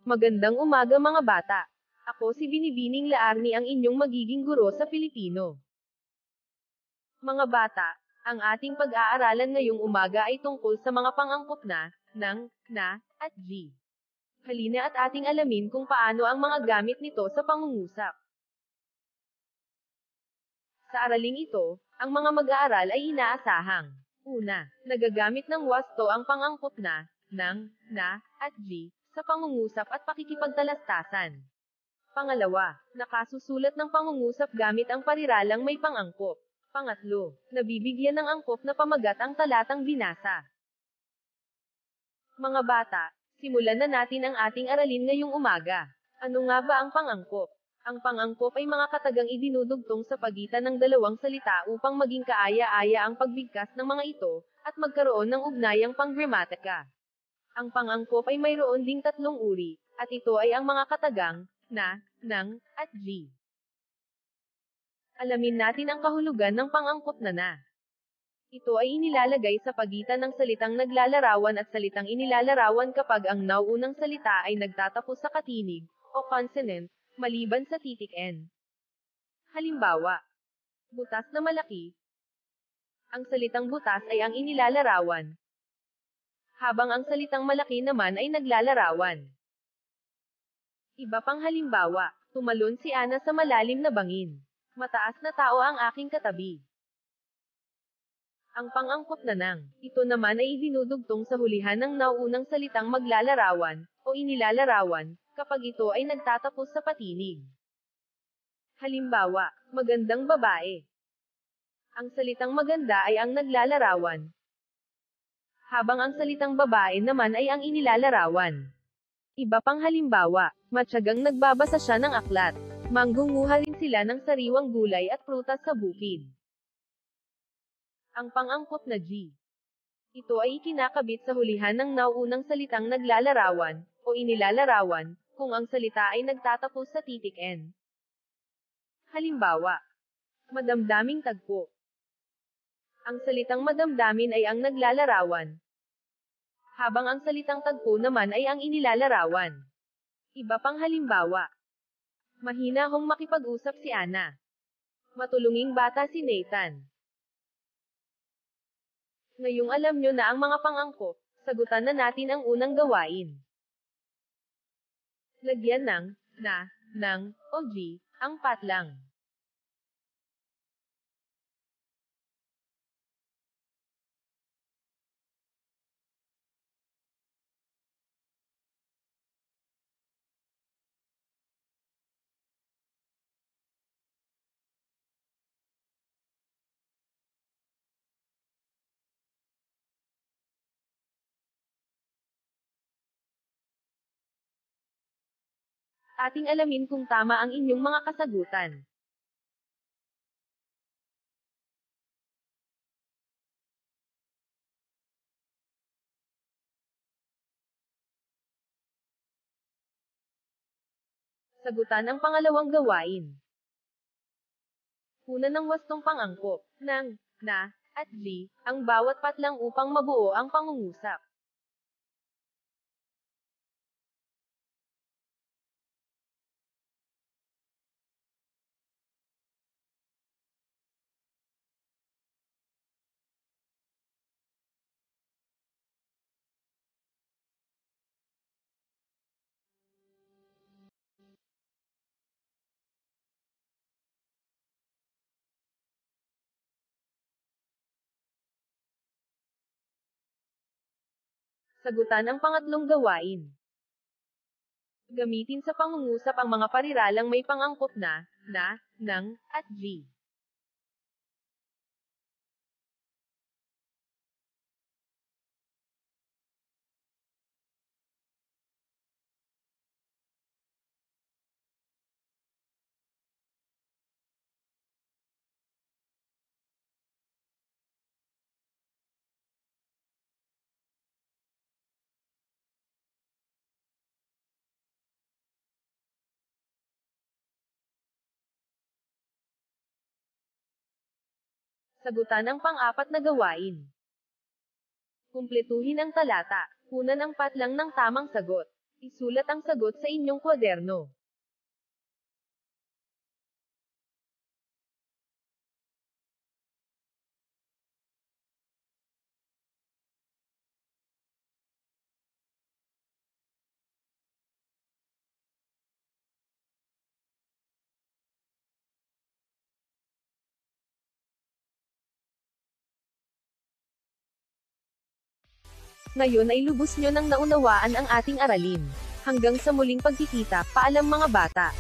Magandang umaga mga bata. Ako si Binibining Laarni ang inyong magiging guro sa Filipino. Mga bata, ang ating pag-aaralan ngayong umaga ay tungkol sa mga pangangkop na, ng, na, at G. Halina at ating alamin kung paano ang mga gamit nito sa pangungusap. Sa araling ito, ang mga mag-aaral ay inaasahang: una, nagagamit ng wasto ang pangangkop na, ng, na, at G, sa pangungusap at pakikipagtalastasan. Pangalawa, nakasusulat ng pangungusap gamit ang pariralang may pangangkop. Pangatlo, nabibigyan ng angkop na pamagat ang talatang binasa. Mga bata, simulan na natin ang ating aralin ngayong umaga. Ano nga ba ang pangangkop? Ang pangangkop ay mga katagang idinudugtong sa pagitan ng dalawang salita upang maging kaaya-aya ang pagbigkas ng mga ito, at magkaroon ng ugnayang panggramatika. Ang pangangkop ay mayroon ding tatlong uri, at ito ay ang mga katagang na, ng, at G. Alamin natin ang kahulugan ng pangangkop na. Ito ay inilalagay sa pagitan ng salitang naglalarawan at salitang inilalarawan kapag ang nauunang salita ay nagtatapos sa katinig, o consonant, maliban sa titik N. Halimbawa, butas na malaki. Ang salitang butas ay ang inilalarawan, habang ang salitang malaki naman ay naglalarawan. Iba pang halimbawa, tumalon si Ana sa malalim na bangin. Mataas na tao ang aking katabi. Ang pangangkop na ng, ito naman ay idinudugtong sa hulihan ng nauunang salitang maglalarawan, o inilalarawan, kapag ito ay nagtatapos sa patinig. Halimbawa, magandang babae. Ang salitang maganda ay ang naglalarawan, habang ang salitang babae naman ay ang inilalarawan. Iba pang halimbawa, matyagang nagbabasa siya ng aklat. Manggunguha rin sila ng sariwang gulay at prutas sa bukid. Ang pangangkop na G. Ito ay ikinakabit sa hulihan ng nauunang salitang naglalarawan, o inilalarawan, kung ang salita ay nagtatapos sa titik N. Halimbawa, madamdaming tagpo. Ang salitang madamdamin ay ang naglalarawan, habang ang salitang tagpo naman ay ang inilalarawan. Iba pang halimbawa, mahinahong makipag-usap si Ana. Matulunging bata si Nathan. Ngayong alam nyo na ang mga pangangkop, sagutan na natin ang unang gawain. Lagyan ng, na, ng, o G, ang patlang. Ating alamin kung tama ang inyong mga kasagutan. Sagutan ang pangalawang gawain. Una ng wastong pangangkop, ng, na, at G, ang bawat patlang upang mabuo ang pangungusap. Sagutan ang pangatlong gawain. Gamitin sa pangungusap ang mga pariralang may pangangkop na, ng, at G. Sagutan ang pang-apat na gawain. Kumpletuhin ang talata. Kunan ang patlang ng tamang sagot. Isulat ang sagot sa inyong kwaderno. Ngayon ay lubos nyo nang naunawaan ang ating aralin. Hanggang sa muling pagkikita, paalam mga bata.